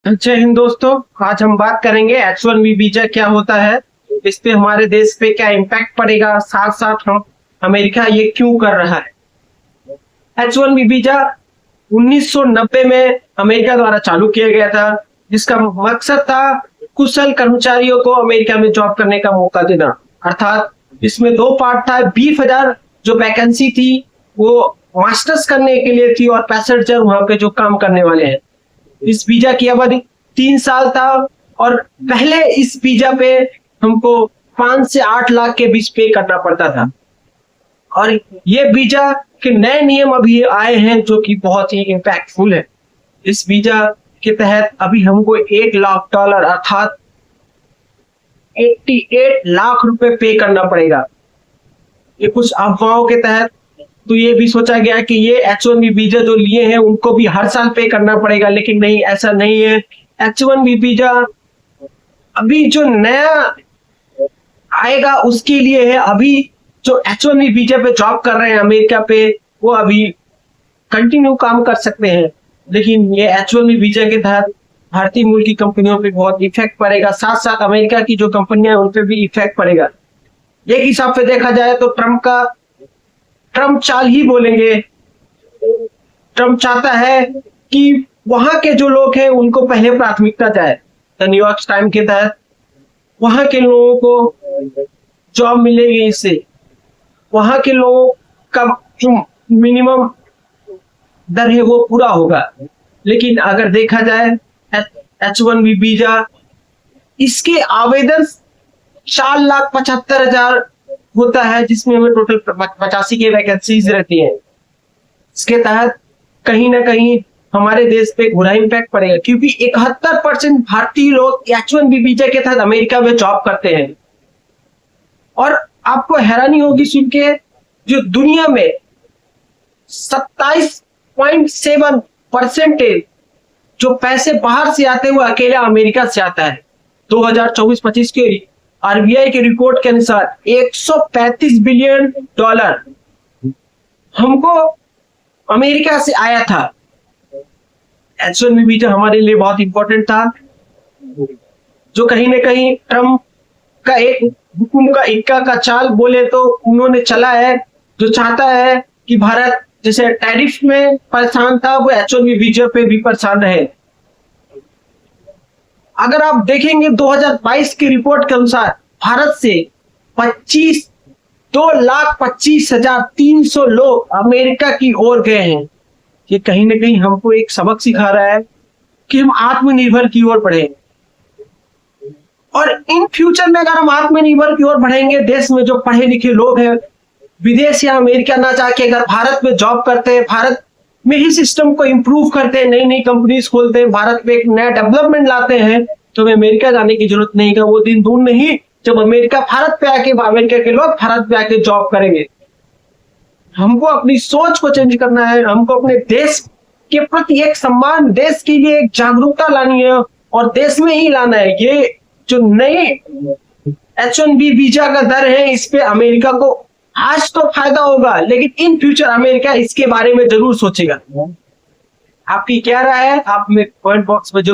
जय हिंद दोस्तों। आज हम बात करेंगे H1B वीजा क्या होता है, इस पे हमारे देश पे क्या इम्पैक्ट पड़ेगा, साथ साथ हम अमेरिका ये क्यों कर रहा है। H1B वीजा 1990 में अमेरिका द्वारा चालू किया गया था, जिसका मकसद था कुशल कर्मचारियों को अमेरिका में जॉब करने का मौका देना। अर्थात इसमें दो पार्ट था। 20,000 जो वैकेंसी थी वो मास्टर्स करने के लिए थी और 65,000 वहां पे जो काम करने वाले हैं। इस वीजा की अवधि 3 साल था और पहले इस वीजा पे हमको 5 से 8 लाख के बीच पे करना पड़ता था। और ये वीजा के नए नियम अभी आए हैं जो कि बहुत ही इम्पैक्टफुल है। इस वीजा के तहत अभी हमको $1 लाख अर्थात 88 लाख रुपए पे करना पड़ेगा। ये कुछ अफवाहों के तहत तो ये भी सोचा गया कि ये H1B वीजा जो लिए हैं उनको भी हर साल पे करना पड़ेगा, लेकिन नहीं, ऐसा नहीं है। H1B वीजा अभी जो नया आएगा उसके लिए है। अभी जो H1B वीजा पे जॉब कर रहे हैं अमेरिका पे, वो अभी कंटिन्यू काम कर सकते हैं, लेकिन ये H1B वीजा के तहत भारतीय मूल की कंपनियों पे बहुत इफेक्ट पड़ेगा, साथ साथ अमेरिका की जो कंपनियां उन पे भी इफेक्ट पड़ेगा। एक हिसाब से देखा जाए तो ट्रम्प चाल ही बोलेंगे। ट्रम्प चाहता है कि वहां के जो लोग हैं उनको पहले प्राथमिकता जाए। द न्यूयॉर्क टाइम के तहत वहां के लोगों को जॉब मिलेगी, इससे वहां के लोगों का जो मिनिमम दर है वो पूरा होगा। लेकिन अगर देखा जाए H1B वीजा, इसके आवेदन 4,75,000 होता है, जिसमें हमें टोटल 85 की वैकेंसीज रहती हैं। इसके तहत कहीं ना कहीं हमारे देश पे बुरा इम्पैक्ट पड़ेगा, क्योंकि 71% भारतीय लोग H1B वीजा के तहत अमेरिका में जॉब करते हैं। और आपको हैरानी होगी सुन के, जो दुनिया में 27.7% जो पैसे बाहर से आते हुए अकेला अमेरिका से आता है। 2024-25 के RBI के रिपोर्ट के अनुसार $135 बिलियन हमको अमेरिका से आया था। H1B वीजा हमारे लिए बहुत इंपॉर्टेंट था, जो कहीं ना कहीं ट्रम्प का एक हुकुम का इक्का का चाल बोले तो उन्होंने चला है, जो चाहता है कि भारत जैसे टैरिफ में परेशान था वो H1B वीजा पे भी परेशान रहे। अगर आप देखेंगे 2022 की रिपोर्ट के अनुसार भारत से 2,25,300 लोग अमेरिका की ओर गए हैं। ये कहीं ना कहीं हमको एक सबक सिखा रहा है कि हम आत्मनिर्भर की ओर बढ़े। और इन फ्यूचर में अगर हम आत्मनिर्भर की ओर बढ़ेंगे, देश में जो पढ़े लिखे लोग हैं विदेश या अमेरिका ना जाके अगर भारत में जॉब करते हैं, भारत में ही सिस्टम को इम्प्रूव करते हैं, नई नई कंपनीज खोलते हैं, भारत में एक नया डेवलपमेंट लाते हैं, तो हमें अमेरिका जाने की जरूरत नहीं है। वो दिन दूर नहीं जब अमेरिका भारत पे आके, अमेरिका के लोग भारत पे आके जॉब करेंगे। हमको अपनी सोच को चेंज करना है, हमको अपने देश के प्रति एक सम्मान, देश के लिए एक जागरूकता लानी है और देश में ही लाना है। ये जो नए H1B वीजा का दर है, इस पे अमेरिका को आज तो फायदा होगा, लेकिन इन फ्यूचर अमेरिका इसके बारे में जरूर सोचेगा। आपकी क्या राय है, आप में कमेंट बॉक्स में